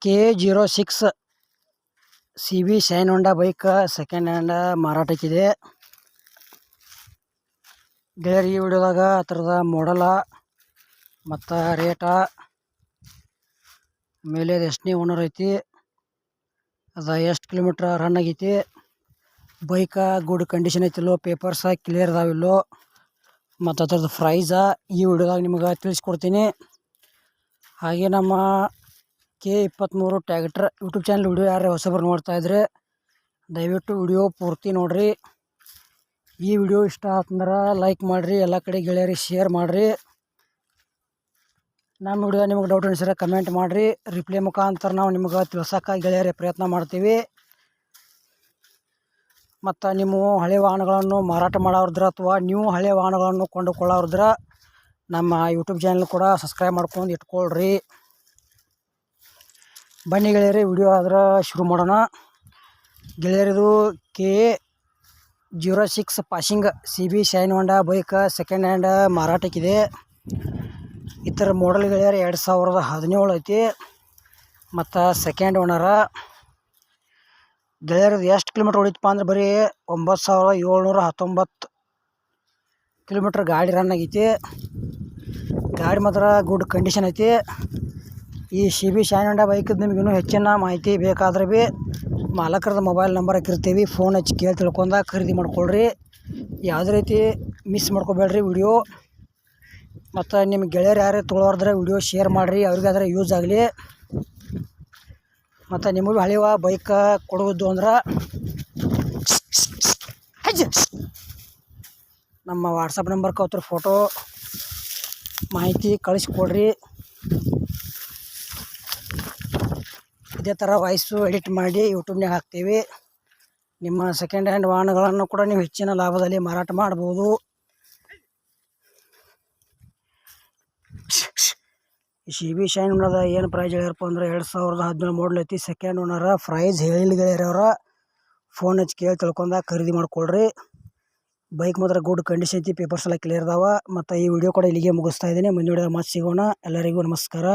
K06 CB shine Honda bike second hand ಮಾರಾಟಕ್ಕಿದೆ. ಗೆಳೆಯರು, ಈ ವಿಡಿಯೋದಾಗ ಅದರದ ಮಾಡಲ ಮತ್ತು ರೇಟ, ಮೇಲೆ ಎಷ್ಟನೇ ಓನರ್ ಐತಿ, ಅದು ಎಷ್ಟು ಕಿಲೋಮೀಟ್ರ್ ರನ್ ಆಗೈತಿ, ಬೈಕ ಗುಡ್ ಕಂಡೀಷನ್ ಐತಿಲ್ಲೋ, ಪೇಪರ್ಸ ಕ್ಲಿಯರ್ ಅದಾವಿಲ್ಲೋ, ಮತ್ತು ಅದರದ್ದು ಪ್ರೈಸ ಈ ವಿಡಿಯೋದಾಗ ನಿಮಗೆ ತಿಳಿಸ್ಕೊಡ್ತೀನಿ. ಹಾಗೆ ನಮ್ಮ K23 tractor YouTube channel video ಯಾರು ಹೊಸಬರು ನೋಡ್ತಾ ಇದ್ರೆ ದಯವಿಟ್ಟು ವಿಡಿಯೋ ಪೂರ್ತಿ ನೋಡಿರಿ. ಈ ವಿಡಿಯೋ ಇಷ್ಟ ಆತಂದ್ರೆ ಲೈಕ್ ಮಾಡಿರಿ, ಎಲ್ಲ ಕಡೆ ಗೆಳೆಯರಿಗೆ ಶೇರ್ ಮಾಡಿರಿ. ನಮ್ಮ ವಿಡಿಯೋ ನಿಮಗೆ ಡೌಟ್ ಅನಿಸಿದ್ರೆ ಕಮೆಂಟ್ ಮಾಡಿರಿ, ರಿಪ್ಲೈ ಮುಖಾಂತರ ನಾವು ನಿಮಗೆ ತಿಳ್ಸೋಕೆ ಗೆಳೆಯರೇ ಪ್ರಯತ್ನ ಮಾಡ್ತೀವಿ. ಮತ್ತು ನಿಮ್ಮ ಹಳೆ ವಾಹನಗಳನ್ನು ಮಾರಾಟ ಮಾಡೋರಿದ್ರೆ ಅಥವಾ ನೀವು ಹಳೆ ವಾಹನಗಳನ್ನು ಕೊಂಡುಕೊಳ್ಳೋರಿದ್ರೆ ನಮ್ಮ ಯೂಟ್ಯೂಬ್ ಚಾನಲ್ ಕೂಡ ಸಬ್ಸ್ಕ್ರೈಬ್ ಮಾಡ್ಕೊಂಡು ಇಟ್ಕೊಳ್ರಿ. ಬನ್ನಿ ಗೆಳೆಯರೇ, ವಿಡಿಯೋ ಆದ್ರೆ ಶುರು ಮಾಡೋಣ. ಗೆಳೆಯರದು K06 passing CB shine Honda bike second hand ಮಾರಾಟಕ್ಕಿದೆ. ಇತರ ಮಾಡಲ್ ಗೆಳೆಯರು 2017 ಐತಿ ಮತ್ತು ಸೆಕೆಂಡ್ ಓನರ. ಗೆಳೆಯರದು ಎಷ್ಟು ಕಿಲೋಮೀಟ್ರ್ ಹೊಡಿತಪ್ಪ ಅಂದ್ರೆ ಬರೀ 9719 ಕಿಲೋಮೀಟ್ರ್ ಗಾಡಿ ರನ್ ಆಗೈತಿ. ಗಾಡಿ ಮಾತ್ರ ಗುಡ್ ಕಂಡೀಷನ್ ಐತಿ. ಈ CB ಶೈನ್ ಹೋಂಡಾ ಬೈಕದ್ದು ನಿಮ್ಗೆ ಇನ್ನೂ ಹೆಚ್ಚಿನ ಮಾಹಿತಿ ಬೇಕಾದ್ರೆ ಭೀ ಮಾಲಕರದ ಮೊಬೈಲ್ ನಂಬರ್ ಹಾಕಿರ್ತೀವಿ, ಫೋನ್ ಹಚ್ಚಿ ಕೇಳಿ ತಿಳ್ಕೊಂಡ ಖರೀದಿ ಮಾಡ್ಕೊಳ್ರಿ. ಯಾವುದೇ ರೀತಿ ಮಿಸ್ ಮಾಡ್ಕೊಬೇಡ್ರಿ ವಿಡಿಯೋ. ಮತ್ತು ನಿಮ್ಮ ಗೆಳೆಯರು ಯಾರೇ ತೊಗೊಳೋರಿದ್ರೆ ವಿಡಿಯೋ ಶೇರ್ ಮಾಡಿರಿ, ಅವ್ರಿಗಾದ್ರೆ ಯೂಸ್ ಆಗಲಿ. ಮತ್ತು ನಿಮಗೂ ಹಳೆಯ ಬೈಕ್ ಕೊಡುವುದು ಅಂದ್ರೆ ನಮ್ಮ ವಾಟ್ಸಪ್ ನಂಬರ್ಗೆ ಅವ್ರ ಫೋಟೋ ಮಾಹಿತಿ ಕಳಿಸ್ಕೊಡ್ರಿ. ಇದೇ ಥರ ವಾಯ್ಸು ಎಡಿಟ್ ಮಾಡಿ ಯೂಟ್ಯೂಬ್ನಾಗ ಹಾಕ್ತೀವಿ. ನಿಮ್ಮ ಸೆಕೆಂಡ್ ಹ್ಯಾಂಡ್ ವಾಹನಗಳನ್ನು ಕೂಡ ನೀವು ಹೆಚ್ಚಿನ ಲಾಭದಲ್ಲಿ ಮಾರಾಟ ಮಾಡ್ಬೋದು. ಈ CB ಶೈನ್ ಹೋಂಡಾದ ಏನು ಪ್ರೈಸ್ ಹೇಳ್ಯಾರಪ್ಪ ಅಂದ್ರೆ 2017 ಮಾಡಲ್ ಐತಿ, ಸೆಕೆಂಡ್ ಓನರ. ಪ್ರೈಸ್ ಹೇಳಿಲ್ಲ ಗೆಳೆಯರವ್ರ, ಫೋನ್ ಹಚ್ಚಿ ಕೇಳಿ ತಿಳ್ಕೊಂಡ ಖರೀದಿ ಮಾಡ್ಕೊಳ್ರಿ. ಬೈಕ್ ಮಾತ್ರ ಗುಡ್ ಕಂಡೀಷನ್ ಐತಿ, ಪೇಪರ್ಸ್ ಎಲ್ಲ ಕ್ಲಿಯರ್ ಅದಾವ. ಮತ್ತು ಈ ವಿಡಿಯೋ ಕೂಡ ಇಲ್ಲಿಗೆ ಮುಗಿಸ್ತಾ ಇದ್ದೀನಿ. ಮುಂದಿನ ವಿಡಿಯೋದಾಗ ಮತ್ತೆ ಸಿಗೋಣ. ಎಲ್ಲರಿಗೂ ನಮಸ್ಕಾರ.